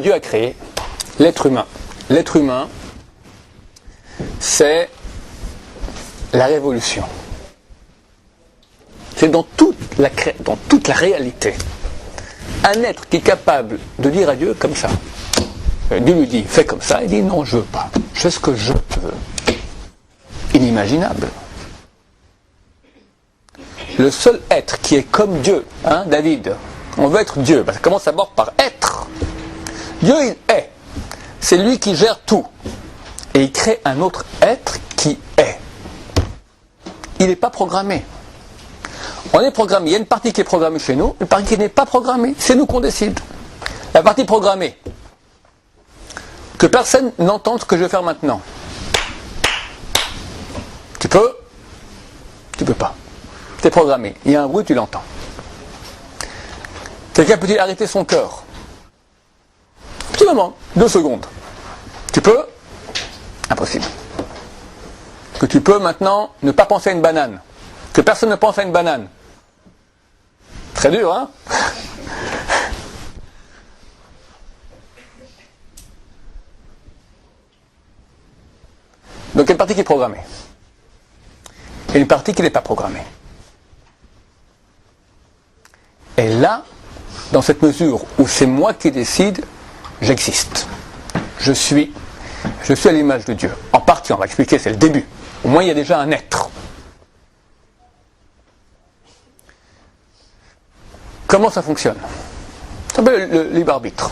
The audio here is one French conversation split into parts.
Dieu a créé l'être humain. L'être humain, c'est la révolution. C'est dans toute la réalité. Un être qui est capable de dire à Dieu comme ça. Dieu lui dit, fais comme ça. Il dit, non, je veux pas. Je fais ce que je veux. Inimaginable. Le seul être qui est comme Dieu, David, on veut être Dieu, ça commence d'abord par être. Dieu, il est. C'est lui qui gère tout. Et il crée un autre être qui est. Il n'est pas programmé. On est programmé. Il y a une partie qui est programmée chez nous, une partie qui n'est pas programmée. C'est nous qu'on décide. La partie programmée. Que personne n'entende ce que je vais faire maintenant. Tu peux? Tu peux pas. C'est programmé. Il y a un bruit, tu l'entends. Quelqu'un peut-il arrêter son cœur? Petit moment, 2 secondes. Tu peux? Impossible. Que tu peux maintenant ne pas penser à une banane. Que personne ne pense à une banane. Très dur, hein? Donc il y a une partie qui est programmée. Et une partie qui n'est pas programmée. Et là, dans cette mesure où c'est moi qui décide, j'existe. Je suis à l'image de Dieu. En partie, on va expliquer, c'est le début. Au moins, il y a déjà un être. Comment ça fonctionne? Ça s'appelle le libre arbitre.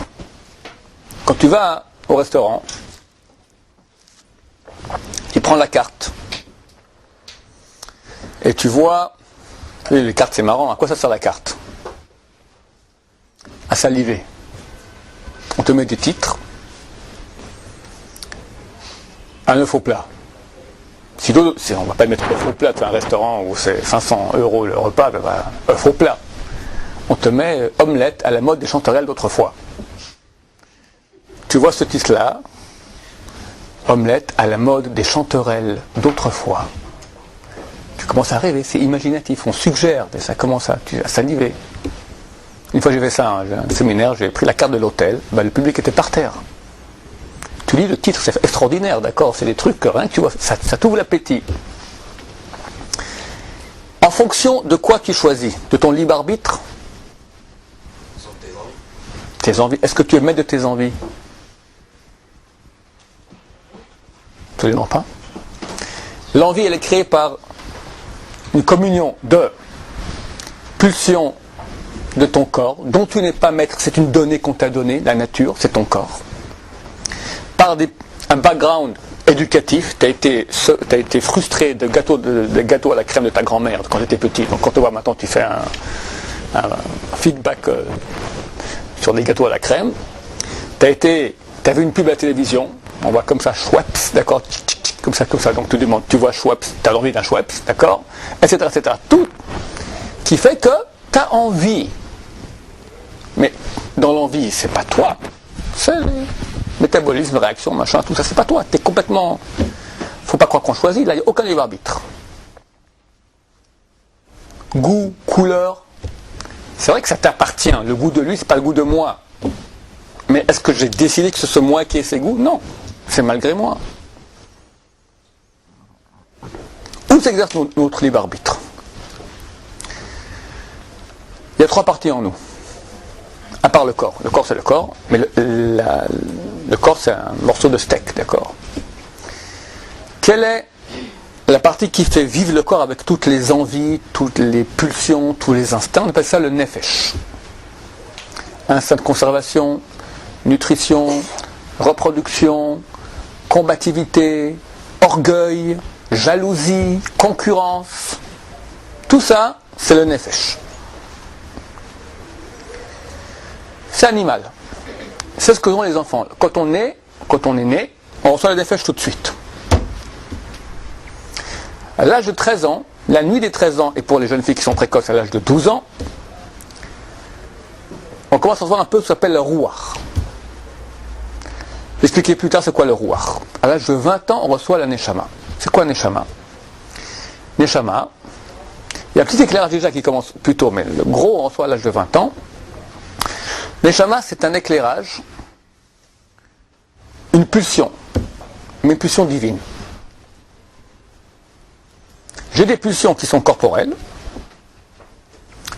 Quand tu vas au restaurant, tu prends la carte et tu vois, les cartes c'est marrant, à quoi ça sert la carte? À saliver. On te met des titres, un œuf au plat. On ne va pas mettre œuf au plat, tu as un restaurant où c'est 500 € le repas, œuf au plat. On te met omelette à la mode des chanterelles d'autrefois. Tu vois ce titre-là, omelette à la mode des chanterelles d'autrefois. Tu commences à rêver, c'est imaginatif, on suggère, et ça commence à saliver. Une fois j'ai fait ça, un séminaire, j'ai pris la carte de l'hôtel, le public était par terre. Tu lis le titre, c'est extraordinaire, d'accord, c'est des trucs que rien que tu vois, ça t'ouvre l'appétit. En fonction de quoi tu choisis? De ton libre arbitre? Tes envies. Est-ce que tu es maître de tes envies? Absolument pas. L'envie, elle est créée par une communion de pulsions de ton corps, dont tu n'es pas maître, c'est une donnée qu'on t'a donnée, la nature, c'est ton corps. Par un background éducatif, tu as été frustré de gâteaux à la crème de ta grand-mère quand tu étais petit. Donc quand tu vois maintenant, tu fais un feedback sur des gâteaux à la crème. Tu as vu une pub à la télévision, on voit comme ça, Schweppes, d'accord, comme ça, donc tu demandes, tu vois Schweppes, tu as envie d'un Schweppes, d'accord, etc., etc. Tout qui fait que tu as envie. Mais dans l'envie, c'est pas toi. C'est le métabolisme, réaction, machin, tout ça, c'est pas toi. Tu es complètement... Faut pas croire qu'on choisit, là, il n'y a aucun libre arbitre. Goût, couleur, c'est vrai que ça t'appartient. Le goût de lui, c'est pas le goût de moi. Mais est-ce que j'ai décidé que c'est moi qui ai ses goûts? Non. C'est malgré moi. Où s'exerce notre libre arbitre? Il y a 3 parties en nous. À part le corps. Le corps, c'est le corps. Mais le corps, c'est un morceau de steak, d'accord? Quelle est la partie qui fait vivre le corps avec toutes les envies, toutes les pulsions, tous les instincts? On appelle ça le nefesh. Instinct de conservation, nutrition, reproduction, combativité, orgueil, jalousie, concurrence. Tout ça, c'est le nefesh. C'est animal. C'est ce que ont les enfants. Quand on est né, on reçoit le nefesh tout de suite. À l'âge de 13 ans, la nuit des 13 ans, et pour les jeunes filles qui sont précoces à l'âge de 12 ans, on commence à recevoir un peu ce qu'on appelle le rouar. J'expliquerai plus tard c'est quoi le rouar. À l'âge de 20 ans, on reçoit la neshama. C'est quoi neshama? Neshama, il y a un petit éclairage déjà qui commence plus tôt, mais le gros on reçoit à l'âge de 20 ans. Neshama, c'est un éclairage une pulsion, mais une pulsion divine. J'ai des pulsions qui sont corporelles,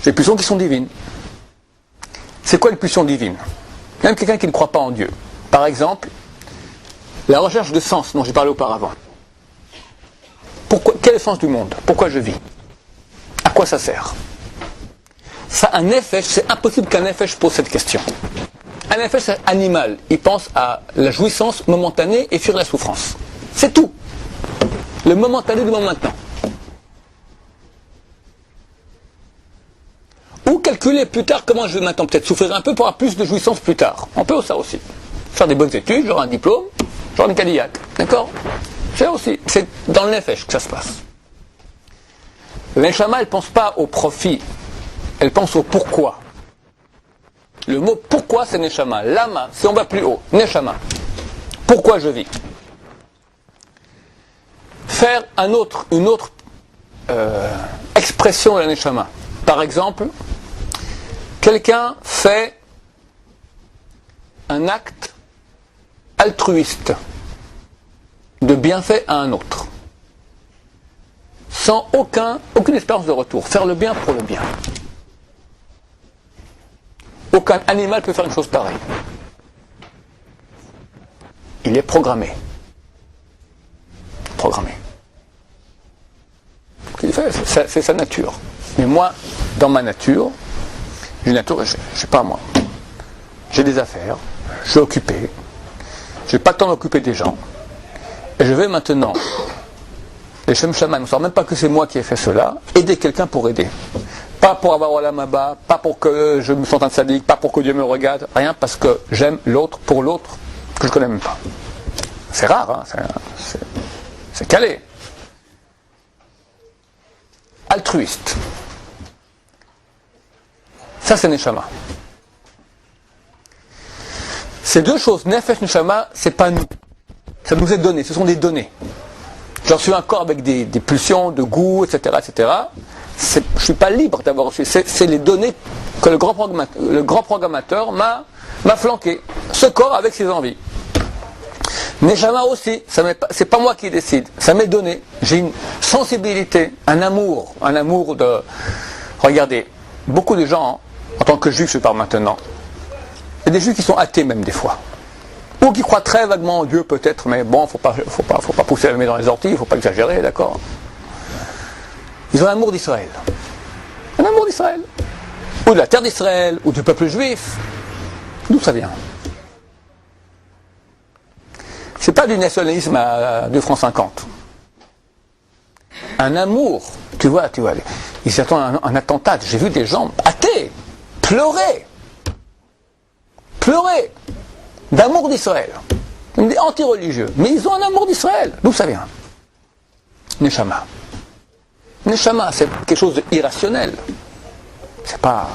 j'ai des pulsions qui sont divines. C'est quoi une pulsion divine? Même quelqu'un qui ne croit pas en Dieu. Par exemple, la recherche de sens dont j'ai parlé auparavant. Quel est le sens du monde? Pourquoi je vis? À quoi ça sert? Ça, un nefesh, c'est impossible qu'un nefesh pose cette question. Un nefesh, c'est animal. Il pense à la jouissance momentanée et fuir la souffrance. C'est tout. Le momentané du moment maintenant. Ou calculer plus tard comment je vais maintenant peut-être souffrir un peu pour avoir plus de jouissance plus tard. On peut ça aussi. Faire des bonnes études, genre un diplôme, genre une Cadillac. D'accord? C'est aussi. C'est dans le nefesh que ça se passe. L'Neshama, elle ne pense pas au profit. Elle pense au pourquoi. Le mot pourquoi, c'est Neshama. Lama, si on va plus haut. Neshama. Pourquoi je vis? Faire une autre expression de la Neshama. Par exemple, quelqu'un fait un acte altruiste de bienfait à un autre, sans aucune espérance de retour. Faire le bien pour le bien. Aucun animal peut faire une chose pareille. Il est programmé. Programmé. C'est sa nature. Mais moi, dans ma nature, j'ai une nature, je sais pas moi. J'ai des affaires, je suis occupé, j'ai pas le temps d'occuper des gens, et je vais maintenant, les Shem Shammai, on ne sait même pas que c'est moi qui ai fait cela, aider quelqu'un pour aider. Pas pour avoir Olam Haba, pas pour que je me sente un sadique, pas pour que Dieu me regarde, rien, parce que j'aime l'autre pour l'autre que je connais même pas. C'est rare, hein, c'est calé. Altruiste. Ça, c'est Neshama. Ces deux choses, Nefesh, Neshama, c'est pas nous. Ça nous est donné, ce sont des données. J'ai reçu un corps avec des pulsions de goût, etc., etc. Je ne suis pas libre d'avoir reçu. C'est les données que le grand programmateur m'a flanqué. Ce corps avec ses envies. Neshama aussi, c'est pas moi qui décide, ça m'est donné. J'ai une sensibilité, un amour de... Regardez, beaucoup de gens, en tant que juifs, je parle maintenant, il y a des juifs qui sont athées même des fois. Ou qui croient très vaguement en Dieu peut-être, mais bon, faut pas pousser la main dans les orties, il faut pas exagérer, d'accord? Ils ont un amour d'Israël. Un amour d'Israël. Ou de la terre d'Israël, ou du peuple juif. D'où ça vient? C'est pas du nationalisme à 2 francs 50. Un amour, tu vois, ils s'attendent à un attentat. J'ai vu des gens athées pleurer d'amour d'Israël. Des anti-religieux. Mais ils ont un amour d'Israël. D'où ça vient? Neshama. Neshama, c'est quelque chose d'irrationnel. C'est pas...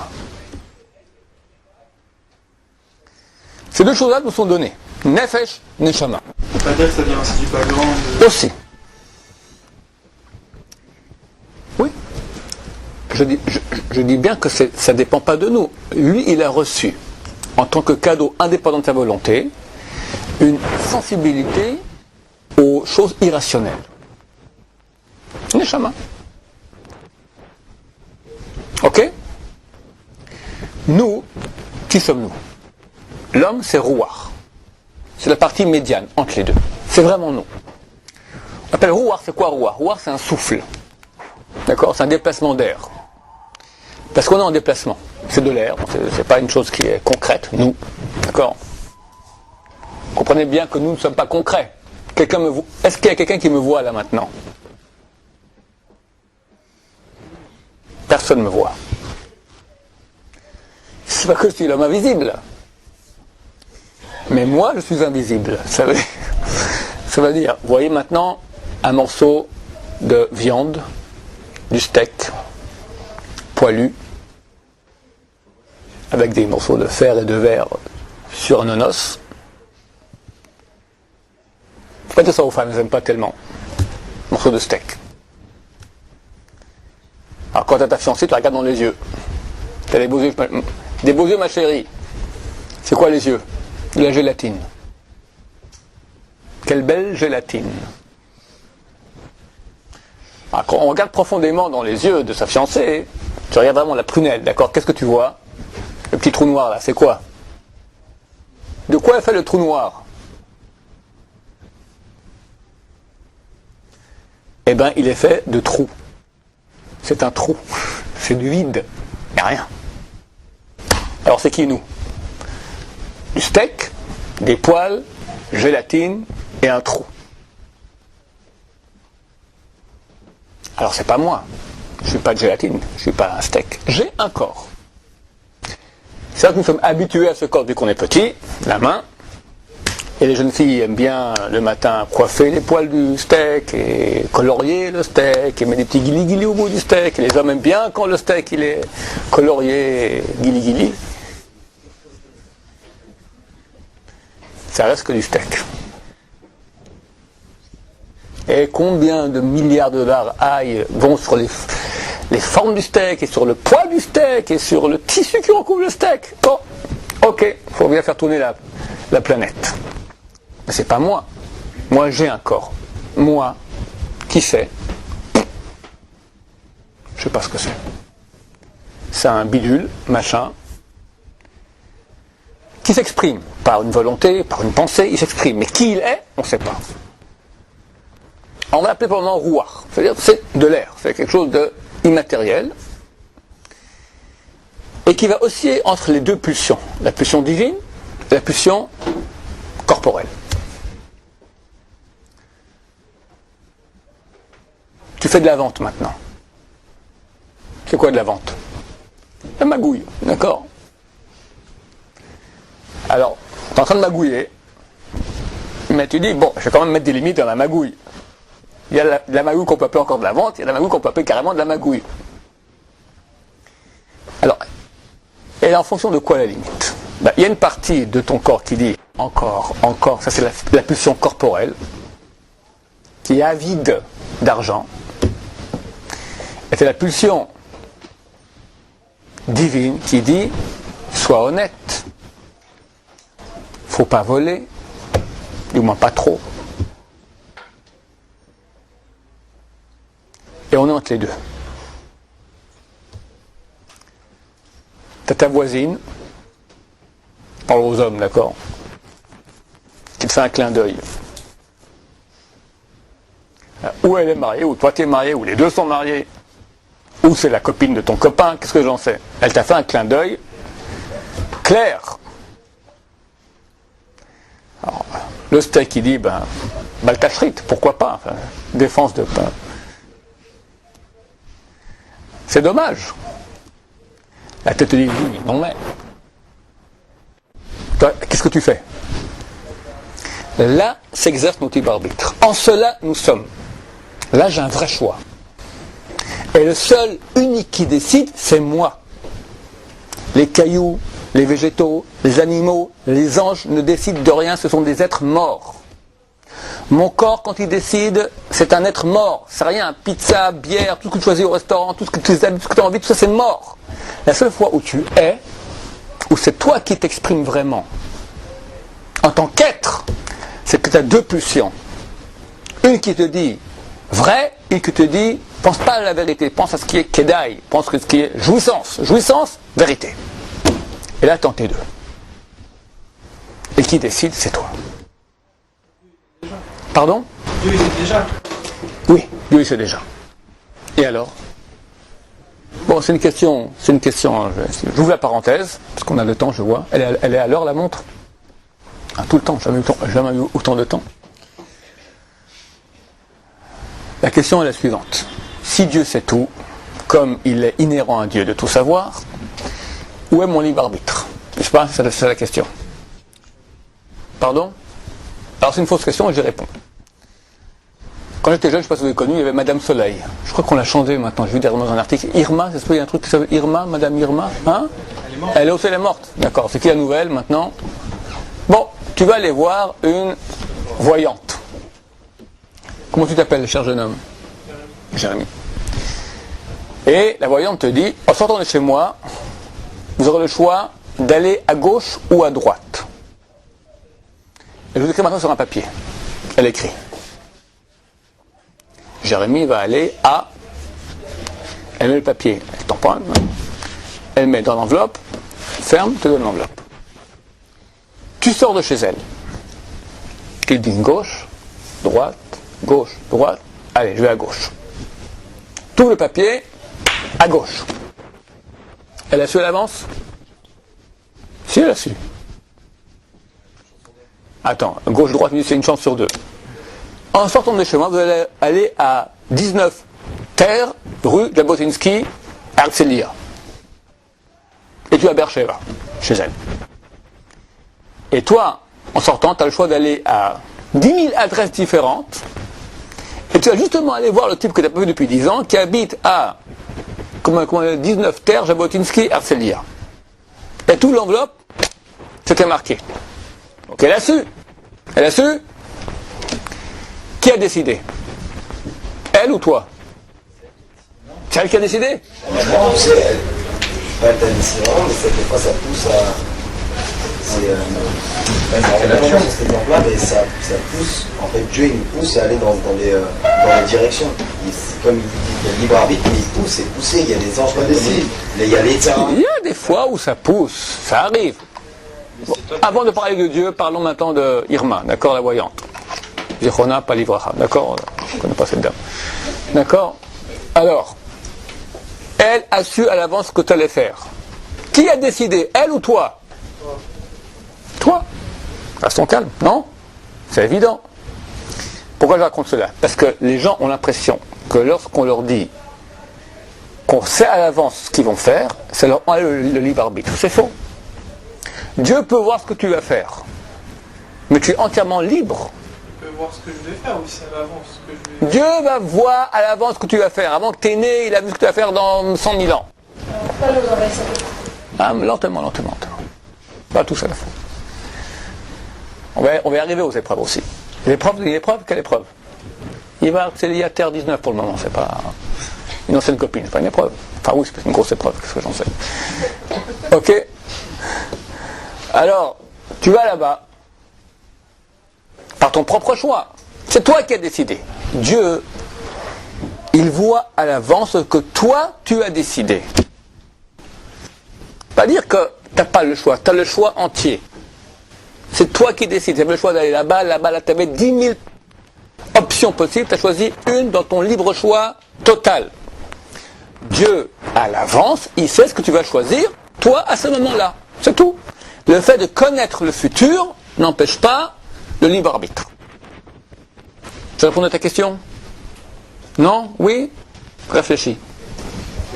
Ces deux choses-là nous sont données. Nefesh, Neshama. On peut pas dire que ça vient aussi du background Aussi. Oui. Je dis bien que ça ne dépend pas de nous. Lui, il a reçu, en tant que cadeau indépendant de sa volonté, une sensibilité aux choses irrationnelles. Neshama. Ok? Nous, qui sommes-nous? L'homme, c'est Rouar. C'est la partie médiane entre les deux. C'est vraiment nous. On appelle Rouar, c'est quoi Rouar? Rouar, c'est un souffle. D'accord? C'est un déplacement d'air. Parce qu'on est en déplacement. C'est de l'air. C'est pas une chose qui est concrète, nous. D'accord? Comprenez bien que nous ne sommes pas concrets. Est-ce qu'il y a quelqu'un qui me voit là maintenant? Personne ne me voit. C'est pas que je suis l'homme invisible. Mais moi, je suis invisible. Ça veut dire, vous voyez maintenant un morceau de viande, du steak, poilu, avec des morceaux de fer et de verre sur un os. Faites ça aux femmes, elles n'aiment pas tellement. Morceau de steak. Alors quand tu as ta fiancée, tu la regardes dans les yeux. Tu as des beaux yeux, ma chérie. C'est quoi les yeux? De la gélatine. quelle belle gélatine. Alors, quand on regarde profondément dans les yeux de sa fiancée, tu regardes vraiment la prunelle, d'accord? Qu'est-ce que tu vois? Le petit trou noir là, c'est quoi? De quoi est fait le trou noir? Eh bien, il est fait de trous. C'est un trou. C'est du vide. Il n'y a rien. Alors, c'est qui, nous? Du steak, des poils, gélatine et un trou. Alors, c'est pas moi. Je ne suis pas de gélatine. Je ne suis pas un steak. J'ai un corps. C'est vrai que nous sommes habitués à ce corps depuis qu'on est petit, la main. Et les jeunes filles aiment bien le matin coiffer les poils du steak et colorier le steak et mettre des petits guili-guili au bout du steak. Et les hommes aiment bien quand le steak il est colorié et guili-guili. Ça reste que du steak. Et combien de milliards de dollars vont sur les formes du steak et sur le poids du steak et sur le tissu qui recouvre le steak. Bon, ok, il faut bien faire tourner la planète. Mais c'est pas moi. Moi, j'ai un corps. Moi, qui c'est? Je sais pas ce que c'est. C'est un bidule, machin, qui s'exprime par une volonté, par une pensée, il s'exprime. Mais qui il est, on ne sait pas. On va l'appeler pour le moment rouar. C'est-à-dire c'est de l'air, c'est quelque chose d'immatériel. Et qui va osciller entre les deux pulsions. La pulsion divine et la pulsion corporelle. Tu fais de la vente maintenant. C'est quoi de la vente? La magouille, d'accord? Alors, tu es en train de magouiller, mais tu dis, bon, je vais quand même mettre des limites dans la magouille. Il y a la magouille qu'on peut appeler encore de la vente, il y a la magouille qu'on peut appeler carrément de la magouille. Alors, et en fonction de quoi la limite? Il y a une partie de ton corps qui dit, encore, ça c'est la pulsion corporelle, qui est avide d'argent. Et c'est la pulsion divine qui dit, sois honnête, faut pas voler, du moins pas trop. Et on est entre les deux. T'as ta voisine, parle aux hommes, d'accord, qui te fait un clin d'œil. Ou elle est mariée, ou toi t'es marié, ou les deux sont mariés, ou c'est la copine de ton copain, qu'est-ce que j'en sais? Elle t'a fait un clin d'œil clair. Alors, le steak il dit, baltachrit, pourquoi pas, enfin, défense de pain. C'est dommage. La tête te dit, oui, non mais. Toi, qu'est-ce que tu fais? Là s'exerce notre libre arbitre. En cela, nous sommes. Là, j'ai un vrai choix. Et le seul, unique qui décide, c'est moi. Les cailloux, les végétaux, les animaux, les anges ne décident de rien, ce sont des êtres morts. Mon corps, quand il décide, c'est un être mort. C'est rien, pizza, bière, tout ce que tu choisis au restaurant, tout ce que tu as envie, tout ça c'est mort. La seule fois où tu es, où c'est toi qui t'exprimes vraiment, en tant qu'être, c'est que tu as deux pulsions. Une qui te dit vrai, une qui te dit pense pas à la vérité, pense à ce qui est kedai, pense à ce qui est jouissance. Jouissance, vérité. Et là, t'en tes deux. Et qui décide, c'est toi. Pardon? Dieu il sait déjà. Oui, Dieu il sait déjà. Et alors? Bon, c'est une question, j'ouvre la parenthèse, parce qu'on a le temps, je vois. Elle est à l'heure, la montre? Tout le temps, jamais eu autant de temps. La question est la suivante. Si Dieu sait tout, comme il est inhérent à Dieu de tout savoir, où est mon libre arbitre? Je sais pas, c'est la question. Pardon? Alors c'est une fausse question et j'y réponds. Quand j'étais jeune, je ne sais pas si vous avez connu, il y avait Madame Soleil. Je crois qu'on l'a changé maintenant, j'ai vu derrière dans un article. Irma, il y a un truc qui s'appelle Irma, Madame Irma, hein? Elle est morte. Elle est aussi, elle est morte. D'accord, c'est qui la nouvelle maintenant? Bon, tu vas aller voir une voyante. Comment tu t'appelles, cher jeune homme? Jérémy. Et la voyante te dit, en sortant de chez moi, vous aurez le choix d'aller à gauche ou à droite. Et je vous écris maintenant sur un papier. Elle écrit. Jérémie va aller à... Elle met le papier, elle tamponne, elle met dans l'enveloppe, ferme, te donne l'enveloppe. Tu sors de chez elle. Ils disent gauche, droite, gauche, droite. Allez, je vais à gauche. Tout le papier, à gauche. Elle a su à l'avance? Si, elle a su. Attends, gauche-droite, c'est une chance sur deux. En sortant de chez moi, vous allez aller à 19 Terre, rue Jabotinsky, à Herzliya. Et tu vas à Beersheba, chez elle. Et toi, en sortant, tu as le choix d'aller à 10 000 adresses différentes. Et tu vas justement aller voir le type que tu n'as pas vu depuis 10 ans, qui habite à 19 Terre, Jabotinsky, Herzliya. Et toute l'enveloppe, c'était marqué. Donc elle a su. Elle a su. Qui a décidé? Elle ou toi? C'est elle qui a décidé? Non, c'est elle. Pas elle t'a décidé vraiment, mais des fois ça pousse à... C'est la nature, cet exemple-là, mais ça pousse. En fait, Dieu il nous pousse à aller dans les directions. Comme il dit, il y a le libre arbitre, mais il pousse, c'est poussé. Il y a des anges, il y a les terrains. Il y a des fois où ça pousse, ça arrive. Bon, avant de parler de Dieu, parlons maintenant de Irma, d'accord, la voyante. Zichona, pas l'ivracha, d'accord, je ne connais pas cette dame. D'accord. Alors, elle a su à l'avance ce que tu allais faire. Qui a décidé, elle ou toi? Toi. Restons calmes, non? C'est évident. Pourquoi je raconte cela? Parce que les gens ont l'impression que lorsqu'on leur dit qu'on sait à l'avance ce qu'ils vont faire, ça leur enlève le libre arbitre. C'est faux. Dieu peut voir ce que tu vas faire. Mais tu es entièrement libre. Je peux voir ce que je vais faire, oui, c'est à l'avance ce que je vais... Dieu va voir à l'avance ce que tu vas faire. Avant que tu es né, il a vu ce que tu vas faire dans 100 000 ans. Ah, mais lentement. Pas tout ça à la fois. On va y arriver aux épreuves aussi. L'épreuve, quelle épreuve? Il va à Terre 19 pour le moment, c'est pas une ancienne copine, c'est pas une épreuve. Enfin oui, c'est une grosse épreuve, qu'est-ce que j'en sais. Ok. Alors, tu vas là-bas, par ton propre choix. C'est toi qui as décidé. Dieu, il voit à l'avance ce que toi, tu as décidé. Pas dire que tu n'as pas le choix, tu as le choix entier. C'est toi qui décides. Tu avais le choix d'aller là-bas, là, tu avais 10 000 options possibles, tu as choisi une dans ton libre choix total. Dieu, à l'avance, il sait ce que tu vas choisir, toi, à ce moment-là. C'est tout. Le fait de connaître le futur n'empêche pas le libre arbitre. Je réponds à ta question? Non? Oui? Réfléchis.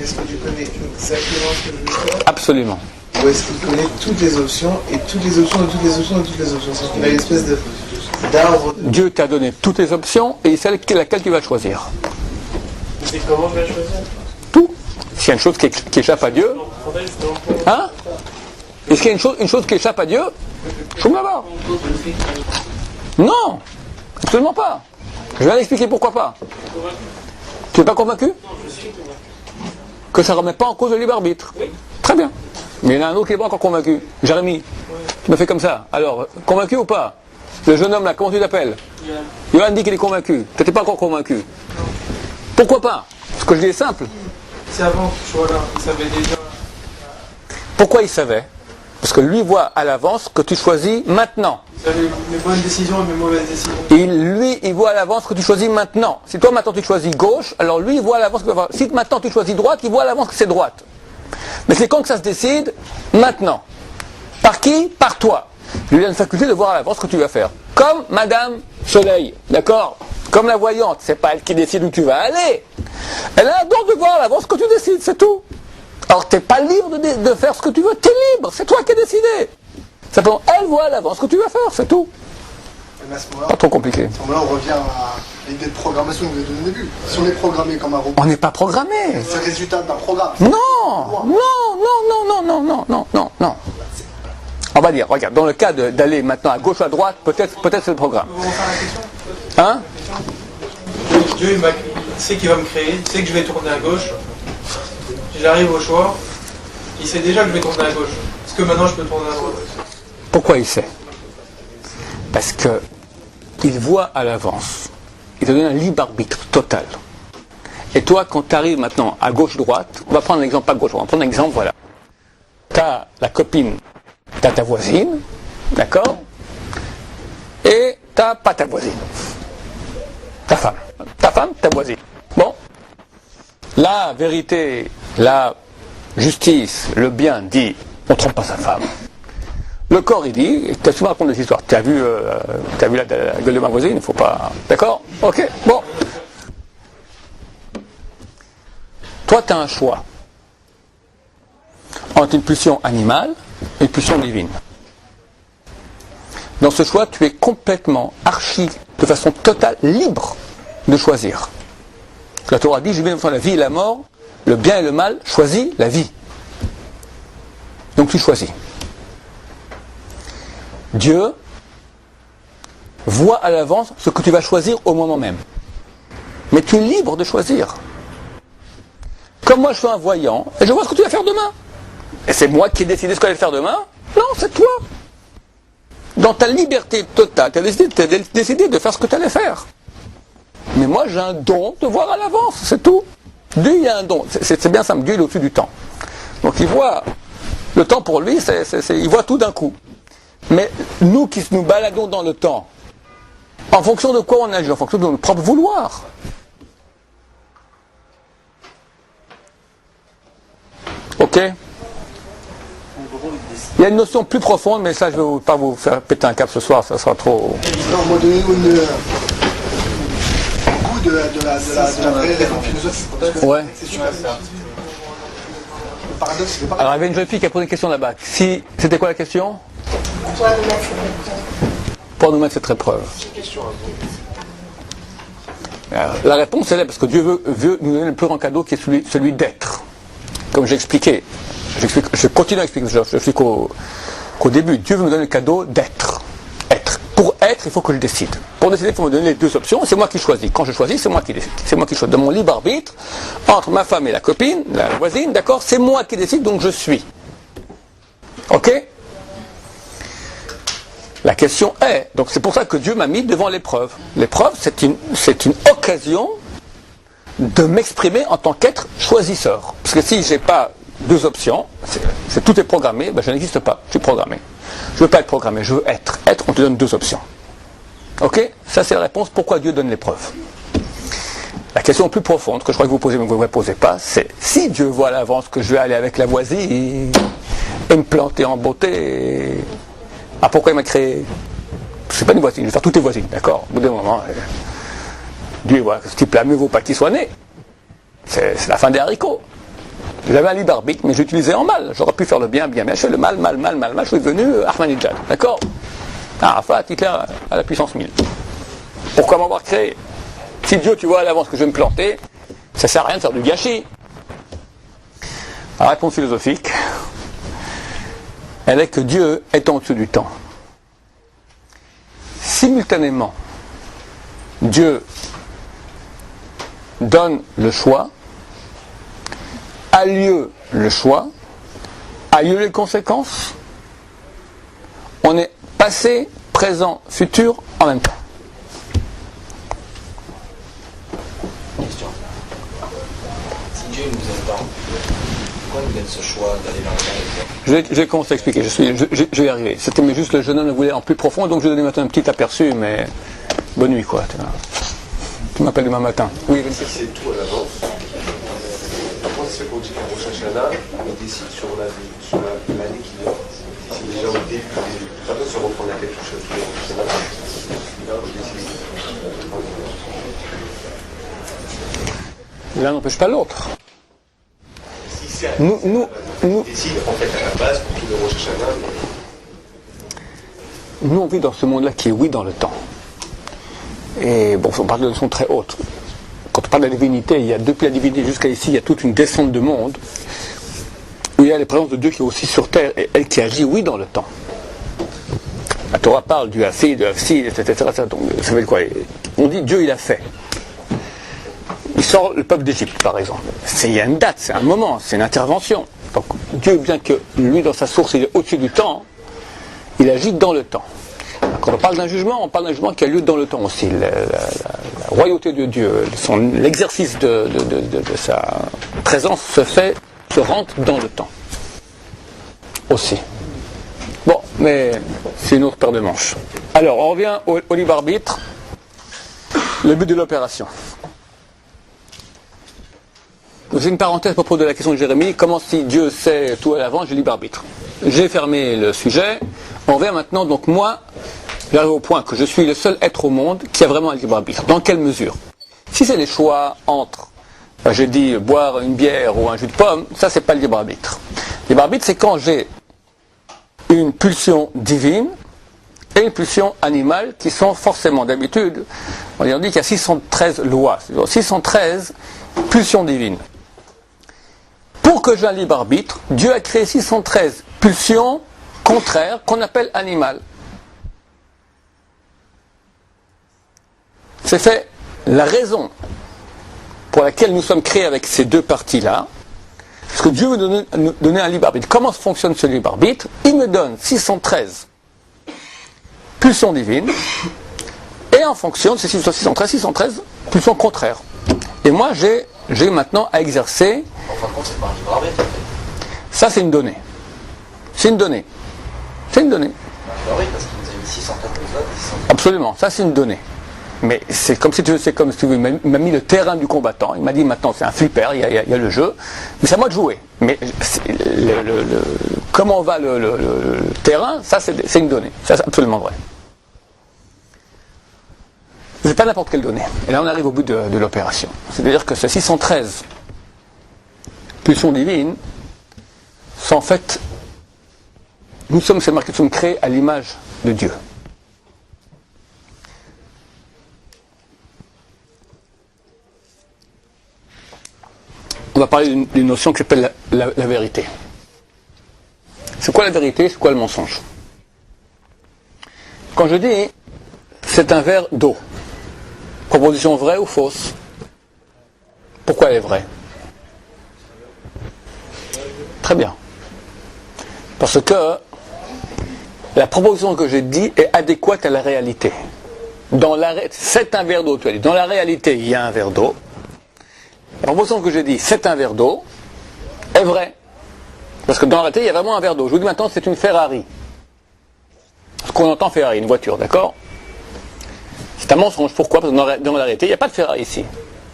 Est-ce que tu connais exactement ce que je veux faire? Absolument. Ou est-ce que tu connais toutes les options et toutes les options et toutes les options et toutes les options? C'est une espèce d'arbre. Dieu t'a donné toutes les options et il sait laquelle tu vas choisir. Et comment je vais choisir? Tout. S'il y a une chose qui échappe à Dieu, hein? Est-ce qu'il y a une chose qui échappe à Dieu? Je me là-bas. Non, absolument pas. Je vais l'expliquer pourquoi pas. Tu n'es pas convaincu? Que ça ne remet pas en cause le libre arbitre? Très bien. Mais il y en a un autre qui n'est pas encore convaincu. Jérémie, tu me fais comme ça. Alors, convaincu ou pas? Le jeune homme là, comment tu t'appelles? Yohan dit qu'il est convaincu. Tu n'étais pas encore convaincu. Pourquoi pas? Parce que je dis est simple. C'est avant ce choix-là, il savait déjà. Pourquoi il savait? Parce que lui voit à l'avance que tu choisis maintenant. Il savait mes bonnes décisions et mes mauvaises décisions. Il voit à l'avance que tu choisis maintenant. Si toi maintenant tu choisis gauche, alors lui il voit à l'avance que tu vas faire. Si maintenant tu choisis droite, il voit à l'avance que c'est droite. Mais c'est quand que ça se décide? Maintenant. Par qui? Par toi. Lui il a une faculté de voir à l'avance ce que tu vas faire. Comme Madame Soleil, d'accord? Comme la voyante, c'est pas elle qui décide où tu vas aller. Elle a donc de voir à l'avance ce que tu décides, c'est tout. Alors tu n'es pas libre de faire ce que tu veux, tu es libre, c'est toi qui as décidé. Simplement, elle voit à l'avance ce que tu vas faire, c'est tout. Mais à ce moment-là, Pas trop compliqué. on revient à l'idée de programmation que vous avez donnée au début. Si on est programmé comme un robot, On n'est pas programmé. c'est le résultat d'un programme. Non. On va dire, regarde, dans le cas d'aller maintenant à gauche ou à droite, peut-être c'est le programme. Vous faire la question? Hein? Dieu, il sait qu'il va me créer, il sait que je vais tourner à gauche. J'arrive au choix, il sait déjà que je vais tourner à gauche. Est-ce que maintenant je peux tourner à droite? Pourquoi il sait? Parce que il voit à l'avance. Il te donne un libre arbitre total. Et toi, quand tu arrives maintenant à gauche-droite, on va prendre un exemple, pas gauche-droite, on va prendre un exemple, voilà. Tu as la copine, tu as ta voisine, d'accord? Et tu n'as pas ta voisine. Ta femme, ta voisine. Bon. La vérité, la justice, le bien dit, on ne trompe pas sa femme. Le corps, il dit, tu as souvent raconté des histoires. Tu as vu la gueule de ma voisine, il ne faut pas... D'accord? Ok, bon. Toi, tu as un choix entre une pulsion animale et une pulsion divine. Dans ce choix, tu es complètement, de façon totale, libre de choisir. La Torah dit, je viens entre la vie et la mort, le bien et le mal, choisis la vie. Donc tu choisis. Dieu voit à l'avance ce que tu vas choisir au moment même. Mais tu es libre de choisir. Comme moi je suis un voyant, et je vois ce que tu vas faire demain. Et c'est moi qui ai décidé ce que je vais faire demain? Non, c'est toi. Dans ta liberté totale, tu as décidé de faire ce que tu allais faire. Mais moi j'ai un don de voir à l'avance, c'est tout. Dieu il a un don, c'est bien simple, Dieu il est au-dessus du temps. Donc il voit, le temps pour lui, il voit tout d'un coup. Mais nous qui nous baladons dans le temps, en fonction de quoi on agit? En fonction de notre propre vouloir. Ok? Il y a une notion plus profonde, mais ça je ne vais pas vous faire péter un câble ce soir, ça sera trop... Non, on m'a donné le goût de la vraie raison philosophique. Ouais. C'est super ça. Le paradoxe, c'est pas... Alors il y avait une jeune fille qui a posé une question là-bas. C'était quoi la question? Pour nous mettre cette épreuve. La réponse est là, parce que Dieu veut nous donner le plus grand cadeau qui est celui d'être. Comme j'ai expliqué. Je continue à expliquer, j'explique qu'au début, Dieu veut me donner le cadeau d'être. Être. Pour être, il faut que je décide. Pour décider, il faut me donner les deux options, c'est moi qui choisis. Quand je choisis, c'est moi qui décide. C'est moi qui choisis. De mon libre arbitre, entre ma femme et la copine, la voisine, d'accord, c'est moi qui décide, donc je suis. Ok? La question est, donc c'est pour ça que Dieu m'a mis devant l'épreuve. L'épreuve, c'est une occasion de m'exprimer en tant qu'être choisisseur. Parce que si j'ai pas deux options, tout est programmé, ben je n'existe pas, je suis programmé. Je ne veux pas être programmé, je veux être. Être, on te donne deux options. Ok? Ça c'est la réponse, pourquoi Dieu donne l'épreuve. La question plus profonde, que je crois que vous posez, mais que vous ne posez pas, c'est si Dieu voit à l'avance que je vais aller avec la voisine et me planter en beauté, ah pourquoi il m'a créé? C'est pas une voisine, je vais faire toutes les voisines, d'accord? Au bout d'un moment, Dieu voit que ce type-là mieux vaut pas qu'il soit né. C'est la fin des haricots. J'avais un libre arbitre, mais j'utilisais en mal. J'aurais pu faire le bien, je fais le mal, je suis devenu Ahmadinejad, d'accord? Arafat, Hitler à la puissance 1000. Pourquoi m'avoir créé? Si Dieu, tu vois à l'avance que je vais me planter, ça sert à rien de faire du gâchis. La réponse philosophique, elle est que Dieu est en dessous du temps. Simultanément, Dieu donne le choix, a lieu le choix, a lieu les conséquences. On est passé, présent, futur en même temps. Question. Si Dieu nous aime tant, pourquoi il nous donne ce choix d'aller vers le bien? Je vais commencer à expliquer, je vais y arriver. C'était mais juste le jeune homme voulait en plus profond, donc je vais donner maintenant un petit aperçu, mais bonne nuit quoi. Tu m'appelles demain matin. Oui, c'est tout à l'avance. Comment ça se fait qu'on dit qu'un Rosh Hashanah, on décide sur l'année qui vient? C'est déjà au début, pas besoin de se reprendre la tête tout seul. Là, on décide. L'un n'empêche pas l'autre. Si c'est Nous décide en fait à la base pour tous les Rosh Hashanah, nous on vit dans ce monde-là qui est oui dans le temps. Et bon, on parle de notions très hautes. Quand on parle de la divinité, il y a depuis la divinité jusqu'à ici, il y a toute une descente de monde où il y a la présence de Dieu qui est aussi sur terre et elle qui agit oui dans le temps. La Torah parle du Hafid, etc. Donc, ça veut dire quoi? On dit Dieu il a fait. Il sort le peuple d'Égypte par exemple. Il y a une date, c'est un moment, c'est une intervention. Donc Dieu, bien que lui dans sa source il est au-dessus du temps, il agit dans le temps. Quand on parle on parle d'un jugement qui a lieu dans le temps aussi. La royauté de Dieu, l'exercice de sa présence se rentre dans le temps. Aussi. Bon, mais c'est une autre paire de manches. Alors, on revient au libre arbitre. Le but de l'opération. J'ai une parenthèse à propos de la question de Jérémie. Comment si Dieu sait tout à l'avance, j'ai libre arbitre. J'ai fermé le sujet. On revient maintenant, donc moi, j'arrive au point que je suis le seul être au monde qui a vraiment un libre arbitre. Dans quelle mesure? Si c'est les choix entre, j'ai dit, boire une bière ou un jus de pomme, ça c'est pas le libre arbitre. Le libre arbitre, c'est quand j'ai une pulsion divine et une pulsion animale qui sont forcément d'habitude, on dit qu'il y a 613 lois, 613 pulsions divines. Pour que j'ai un libre arbitre, Dieu a créé 613 pulsions contraires qu'on appelle animales. C'est fait la raison pour laquelle nous sommes créés avec ces deux parties-là, parce que Dieu veut nous donner un libre arbitre. Comment fonctionne ce libre arbitre? Il me donne 613 pulsions divines, et en fonction de ces 613 pulsions contraires. Et moi, j'ai maintenant à exercer. En fin de compte, c'est pas un libre arbitre. Ça, c'est une donnée. C'est une donnée. C'est une donnée. Oui, parce qu'il nous a mis 614 votes. Absolument, ça c'est une donnée. Mais c'est comme si tu veux, il m'a mis le terrain du combattant. Il m'a dit maintenant c'est un flipper, il y a le jeu, mais c'est à moi de jouer. Mais comment va le terrain, ça c'est une donnée. Ça c'est absolument vrai. C'est pas n'importe quelle donnée. Et là on arrive au bout de l'opération. C'est-à-dire que ces 613 pulsions divines sont en fait, c'est marqué, nous sommes créés à l'image de Dieu. On va parler d'une notion qui s'appelle la vérité. C'est quoi la vérité? C'est quoi le mensonge? Quand je dis c'est un verre d'eau, proposition vraie ou fausse? Pourquoi elle est vraie? Très bien. Parce que la proposition que j'ai dit est adéquate à la réalité. C'est un verre d'eau, tu as dit. Dans la réalité, il y a un verre d'eau. La proposition que j'ai dit, c'est un verre d'eau, est vraie. Parce que dans la réalité, il y a vraiment un verre d'eau. Je vous dis maintenant, c'est une Ferrari. Ce qu'on entend Ferrari, une voiture, d'accord? C'est un mensonge. Pourquoi? Parce que dans la réalité, il n'y a pas de Ferrari ici.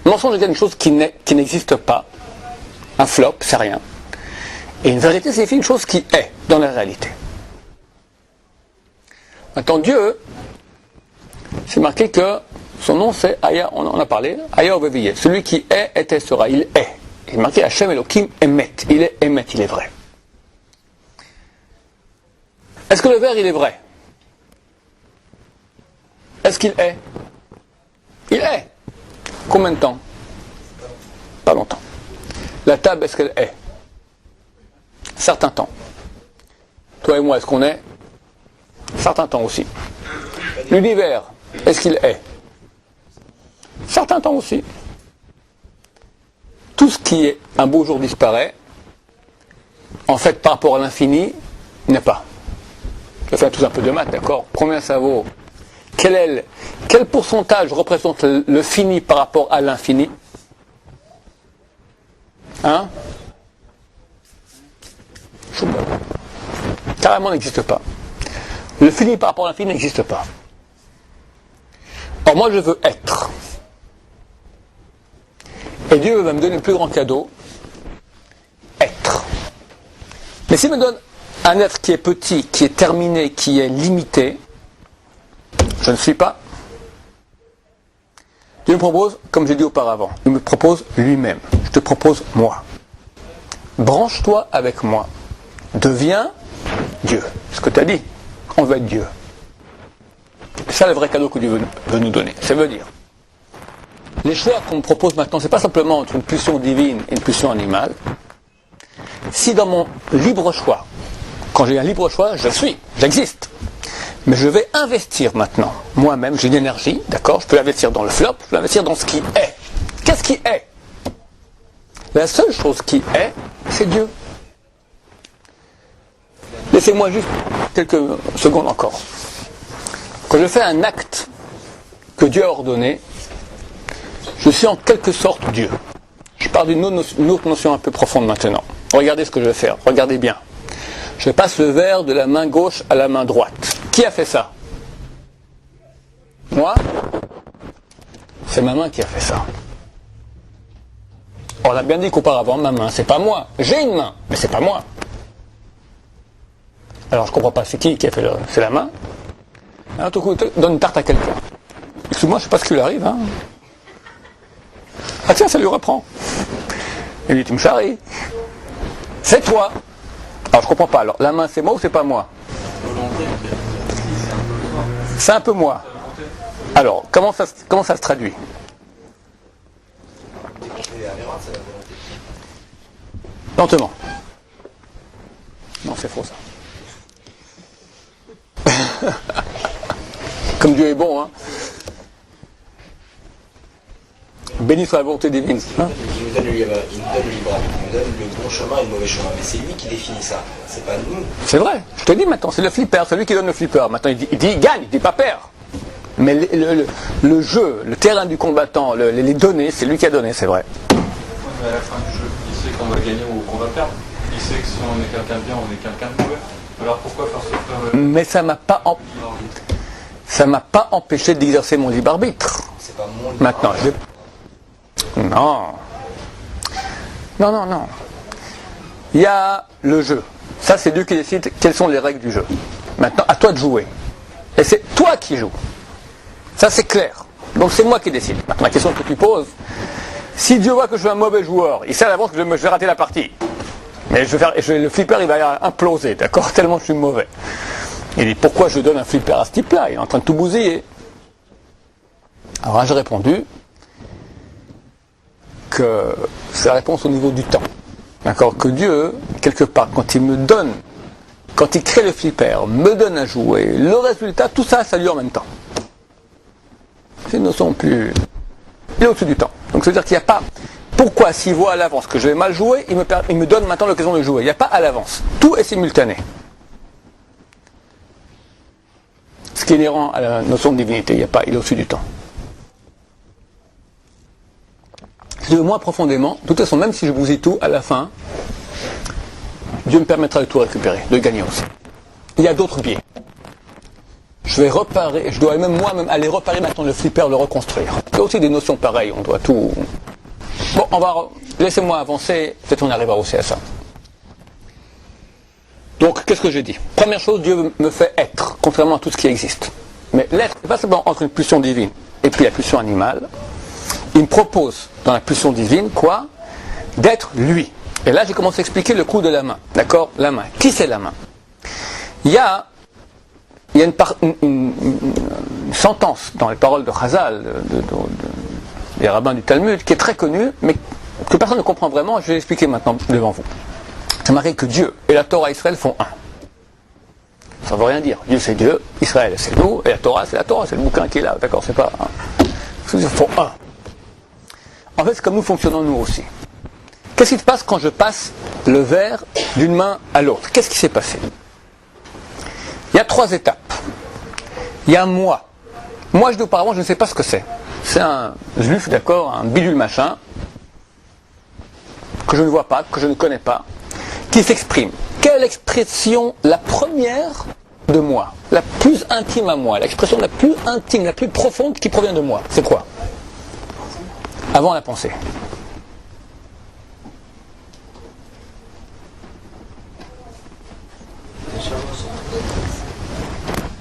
Le mensonge est une chose qui n'existe pas. Un flop, c'est rien. Et une vérité, c'est une chose qui est dans la réalité. Maintenant, Dieu, c'est marqué que son nom c'est Aya, on en a parlé, Aya Oveviye. Celui qui est, était, sera. Il est. Il est marqué Hashem Elohim Emet. Il est Emet, il est vrai. Est-ce que le verre, il est vrai? Est-ce qu'il est? Il est. Combien de temps? Pas longtemps. La table, est-ce qu'elle est? Certain temps. Toi et moi, est-ce qu'on est? Certain temps aussi. L'univers, est-ce qu'il est? Certain temps aussi. Tout ce qui est un beau jour disparaît, en fait, par rapport à l'infini, n'est pas. Je vais faire tous un peu de maths, d'accord? Combien ça vaut? Quel pourcentage représente le fini par rapport à l'infini? Hein? Carrément n'existe pas. Le fini par rapport à l'infini n'existe pas. Or moi je veux être. Et Dieu va me donner le plus grand cadeau, être. Mais s'il me donne un être qui est petit, qui est terminé, qui est limité, je ne suis pas. Dieu me propose, comme j'ai dit auparavant, il me propose lui-même. Je te propose moi. Branche-toi avec moi. Deviens Dieu. C'est ce que tu as dit. On veut être Dieu. C'est ça le vrai cadeau que Dieu veut nous donner. Ça veut dire, les choix qu'on me propose maintenant, c'est pas simplement entre une pulsion divine et une pulsion animale. Si dans mon libre choix, quand j'ai un libre choix, j'existe. Mais je vais investir maintenant, moi-même, j'ai une énergie, d'accord? Je peux investir dans le flop, je peux investir dans ce qui est. Qu'est-ce qui est? La seule chose qui est, c'est Dieu. Laissez-moi juste quelques secondes encore. Quand je fais un acte que Dieu a ordonné, je suis en quelque sorte Dieu. Je parle d'une autre notion un peu profonde maintenant. Regardez ce que je vais faire, regardez bien. Je passe le verre de la main gauche à la main droite. Qui a fait ça? Moi? C'est ma main qui a fait ça. On a bien dit qu'auparavant, ma main, c'est pas moi. J'ai une main, mais c'est pas moi. Alors je comprends pas, c'est qui a fait le... C'est la main. Alors tout coup, donne une tarte à quelqu'un. Excuse-moi, je sais pas ce qui lui arrive. Hein. Ah tiens, ça lui reprend. Il dit, tu me charries. C'est toi. Alors je comprends pas. Alors la main, c'est moi ou c'est pas moi? C'est un peu moi. Alors, comment ça se traduit? Lentement. Non, c'est faux ça. Comme Dieu est bon, hein. Béni soit la volonté divine. Hein, Il nous donne le libre arbitre, il nous donne le bon chemin et le mauvais chemin. Mais c'est lui qui définit ça, c'est pas nous. c'est vrai, je te dis maintenant, c'est le flipper, c'est lui qui donne le flipper. Maintenant il dit gagne, il dit pas perd. Mais le jeu, le terrain du combattant, les données, c'est lui qui a donné, c'est vrai. Mais à la fin du jeu, il sait qu'on va gagner ou qu'on va perdre. Il sait que si on est quelqu'un de bien, on est quelqu'un de mauvais. Alors pourquoi faire souffrir Mais ça m'a pas empêché d'exercer mon libre arbitre. C'est pas mon libre Maintenant, non. Non. Il y a le jeu. Ça, c'est Dieu qui décide quelles sont les règles du jeu. Maintenant, à toi de jouer. Et c'est toi qui joues. Ça, c'est clair. Donc, c'est moi qui décide. Maintenant, la question que tu poses, si Dieu voit que je suis un mauvais joueur, il sait à l'avance que je vais rater la partie. Mais le flipper, il va imploser, d'accord? Tellement je suis mauvais. Il dit, pourquoi je donne un flipper à ce type-là? Il est en train de tout bousiller. Alors là, j'ai répondu que c'est la réponse au niveau du temps. D'accord? Que Dieu, quelque part, quand il me donne, quand il crée le flipper, me donne à jouer, le résultat, tout ça, ça lui en même temps. C'est une notion plus... Il est au-dessus du temps. Donc, ça veut dire qu'il n'y a pas... Pourquoi, s'il voit à l'avance que je vais mal jouer, il me donne maintenant l'occasion de jouer? Il n'y a pas à l'avance. Tout est simultané. Ce qui est inhérent à la notion de divinité, il est au-dessus du temps. Si je veux moins profondément, de toute façon, même si je bousille tout, à la fin, Dieu me permettra de tout récupérer, de gagner aussi. Il y a d'autres biais. Je vais reparer, je dois moi-même aller reparer maintenant le flipper, le reconstruire. Il y a aussi des notions pareilles, on doit tout... Bon, laissez-moi avancer, peut-être on arrivera aussi à ça. Donc, qu'est-ce que j'ai dit? Première chose, Dieu me fait être, contrairement à tout ce qui existe. Mais l'être, c'est pas seulement entre une pulsion divine et puis la pulsion animale. Il me propose, dans la pulsion divine, quoi? D'être lui. Et là, j'ai commencé à expliquer le coup de la main. D'accord? La main. Qui c'est la main? Il y a une sentence dans les paroles de Chazal, des rabbins du Talmud, qui est très connue, mais que personne ne comprend vraiment. Je vais l'expliquer maintenant devant vous. C'est marqué que Dieu et la Torah et Israël font un. Ça ne veut rien dire. Dieu c'est Dieu, Israël c'est nous, et la Torah c'est le bouquin qui est là. D'accord? C'est pas un. Ils font un. En fait, c'est comme nous fonctionnons nous aussi. Qu'est-ce qui se passe quand je passe le verre d'une main à l'autre? Qu'est-ce qui s'est passé? Il y a 3 étapes. Il y a moi. Moi, auparavant, je ne sais pas ce que c'est. C'est un juif, d'accord, un bidule machin, que je ne vois pas, que je ne connais pas, qui s'exprime. Quelle expression, la première de moi, la plus intime à moi, l'expression la plus intime, la plus profonde qui provient de moi? C'est quoi? Avant la pensée.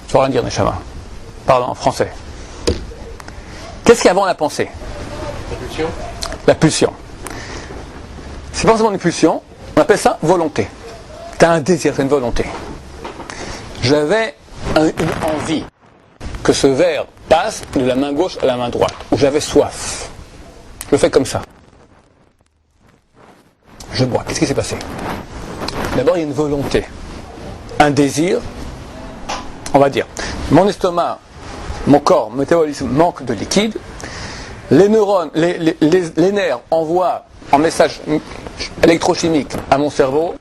Je ne veux rien dire, Neshama. Parle en français. Qu'est-ce qu'il y a avant la pensée? La pulsion. La pulsion. C'est pas forcément une pulsion, on appelle ça volonté. Tu as un désir, c'est une volonté. J'avais une envie que ce verre passe de la main gauche à la main droite, où j'avais soif. Je le fais comme ça. Je bois. Qu'est-ce qui s'est passé? D'abord, il y a une volonté, un désir, on va dire. Mon estomac, mon corps, mon métabolisme manque de liquide. Les neurones, les nerfs envoient un message électrochimique à mon cerveau.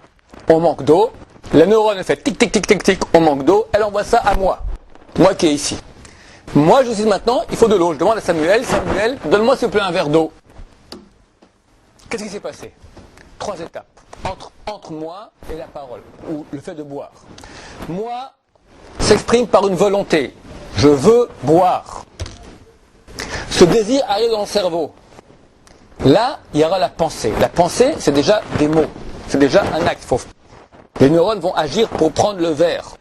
On manque d'eau. La neurone fait tic tic tic tic tic. On manque d'eau. Elle envoie ça à moi. Moi qui est ici. Moi, je décide maintenant, il faut de l'eau. Je demande à Samuel, Samuel, donne-moi s'il te plaît un verre d'eau. Qu'est-ce qui s'est passé? 3 étapes. Entre moi et la parole, ou le fait de boire. Moi s'exprime par une volonté. Je veux boire. Ce désir arrive dans le cerveau. Là, il y aura la pensée. La pensée, c'est déjà des mots. C'est déjà un acte. Les neurones vont agir pour prendre le verre.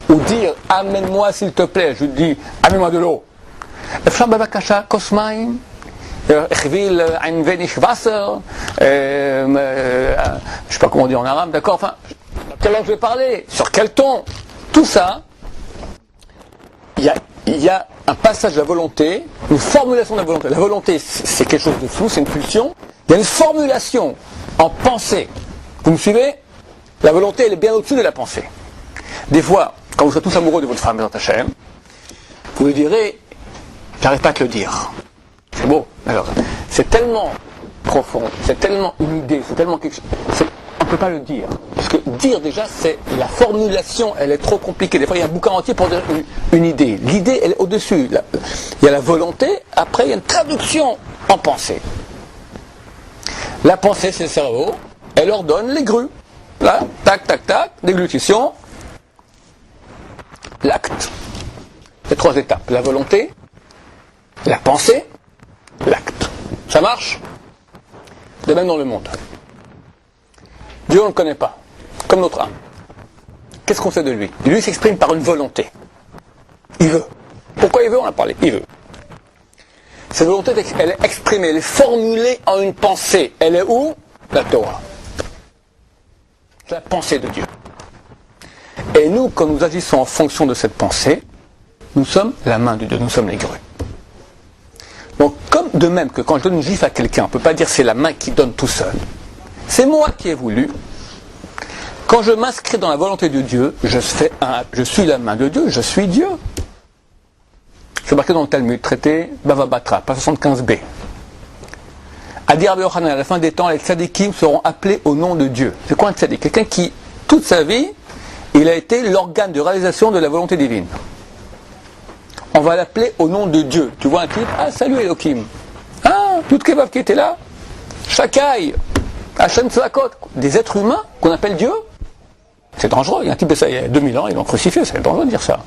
Ou dire, amène-moi s'il te plaît. Je dis, amène-moi de l'eau. Je sais pas comment on dit en arabe, d'accord? Enfin, quelle langue je vais parler? Sur quel ton? Tout ça, il y a un passage de la volonté, une formulation de la volonté. La volonté, c'est quelque chose de flou, c'est une pulsion. Il y a une formulation en pensée. Vous me suivez? La volonté, elle est bien au-dessus de la pensée. Des fois, quand vous serez tous amoureux de votre femme, dans Hachem, vous lui direz, j'arrive pas à te le dire. C'est beau. Alors, c'est tellement profond, c'est tellement une idée, c'est tellement quelque chose. On ne peut pas le dire. Parce que dire déjà, c'est la formulation, elle est trop compliquée. Des fois, il y a un bouquin entier pour dire une idée. L'idée, elle est au-dessus. Il y a la volonté, après, il y a une traduction en pensée. La pensée, c'est le cerveau, elle ordonne les grues. Là, tac, tac, tac, déglutition, l'acte. C'est 3 étapes. La volonté, la pensée, l'acte. Ça marche? De même dans le monde. Dieu, on ne le connaît pas, comme notre âme. Qu'est-ce qu'on sait de lui? Lui s'exprime par une volonté. Il veut. Pourquoi il veut? On a parlé. Il veut. Cette volonté, elle est exprimée, elle est formulée en une pensée. Elle est où? La Torah. C'est la pensée de Dieu. Et nous, quand nous agissons en fonction de cette pensée, nous sommes la main de Dieu, nous sommes les grues. Donc, comme de même que quand je donne une gifle à quelqu'un, on ne peut pas dire c'est la main qui donne tout seul. C'est moi qui ai voulu. Quand je m'inscris dans la volonté de Dieu, je suis la main de Dieu, je suis Dieu. C'est marqué dans le Talmud, traité Bava Batra, page 75b. Adir Rabbi Yochanan, à la fin des temps, les tzadikim seront appelés au nom de Dieu. C'est quoi un tzadik? Quelqu'un qui, toute sa vie, il a été l'organe de réalisation de la volonté divine. On va l'appeler au nom de Dieu. Tu vois un type, ah salut Elohim. Ah, tout kebab qui était là. Shakai. Hachem Tzvakot. Des êtres humains qu'on appelle Dieu. C'est dangereux. Il y a un type de ça il y a 2000 ans, ils l'ont crucifié. C'est dangereux de dire ça.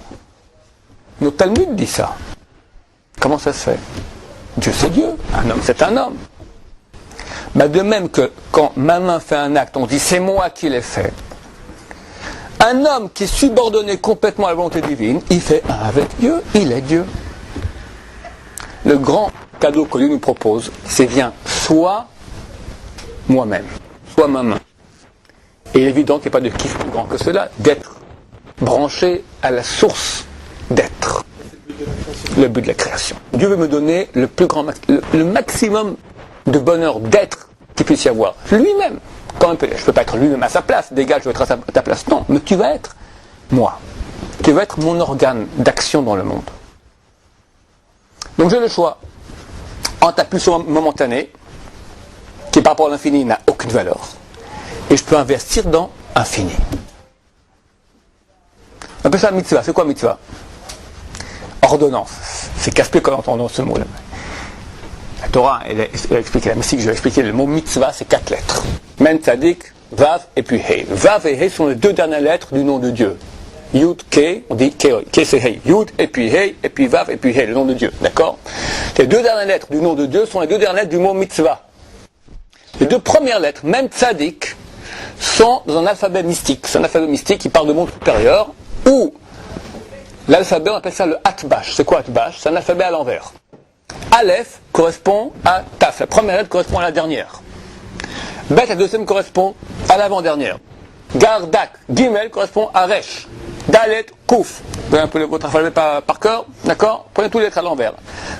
Notre Talmud dit ça. Comment ça se fait? Dieu c'est Dieu. Un homme c'est un homme. Bah de même que quand ma main fait un acte, on dit c'est moi qui l'ai fait. Un homme qui est subordonné complètement à la volonté divine, il fait un avec Dieu, il est Dieu. Le grand cadeau que Dieu nous propose, c'est bien, soit moi-même, soit ma main. Et il est évident qu'il n'y a pas de kiff plus grand que cela, d'être branché à la source d'être. Le but de la création. Dieu veut me donner le plus grand, le maximum de bonheur d'être qu'il puisse y avoir. Lui-même. Je ne peux pas être lui-même à sa place, dégage, je veux être à ta place. Non, mais tu vas être moi. Tu vas être mon organe d'action dans le monde. Donc j'ai le choix entre ta pulsion momentanée, qui par rapport à l'infini n'a aucune valeur, et je peux investir dans l'infini. On appelle ça mitzvah. C'est quoi mitzvah? Ordonnance. C'est casse-pied quand on entend ce mot-là. La Torah, elle a expliqué, la mystique, je vais expliquer, le mot mitzvah, c'est 4 lettres. Men, tzadik, vav et puis hei. Vav et hei sont les 2 dernières lettres du nom de Dieu. Yud, ke, on dit ke c'est hei. Yud et puis vav et puis hei, le nom de Dieu. D'accord? Les 2 dernières lettres du nom de Dieu sont les 2 dernières lettres du mot mitzvah. Les 2 premières lettres, même tzadik, sont dans un alphabet mystique. C'est un alphabet mystique qui parle de monde supérieur, où l'alphabet, on appelle ça le atbash. C'est quoi atbash? C'est un alphabet à l'envers. Aleph correspond à Taf. La première lettre correspond à la dernière. Bet, la deuxième, correspond à l'avant-dernière. Gardak, Gimel, correspond à Resh. Dalet, Kouf. Vous avez un peu votre alphabet par cœur, d'accord? Prenez toutes les lettres à l'envers.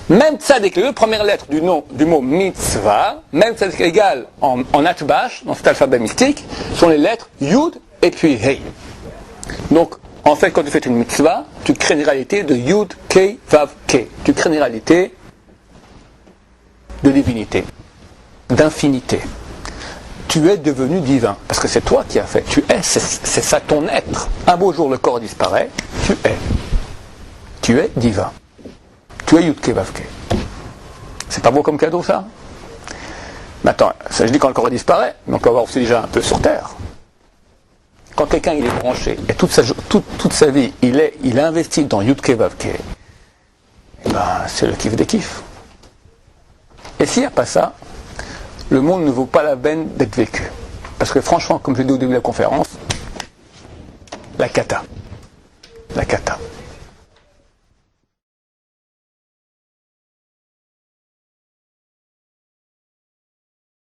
Même tzadik, les 2 premières lettres du mot mitzvah, même tzadik égale en atbash, dans cet alphabet mystique, sont les lettres Yud et puis Hei. Donc, en fait, quand tu fais une mitzvah, tu crées une réalité de Yud, Kei, Vav, Kei. Tu crées une réalité de divinité, d'infinité. Tu es devenu divin, parce que c'est toi qui as fait. Tu es, c'est ça ton être. Un beau jour, le corps disparaît, tu es divin. tu es Yudke Vavke. C'est pas beau comme cadeau ça? Maintenant, ça je dis quand le corps disparaît, mais on peut avoir aussi déjà un peu sur terre. Quand quelqu'un il est branché, et toute sa vie, il est investi dans Yudke Vavke, c'est le kiff des kiffs. Et s'il n'y a pas ça, le monde ne vaut pas la peine d'être vécu. Parce que franchement, comme je l'ai dit au début de la conférence, la cata.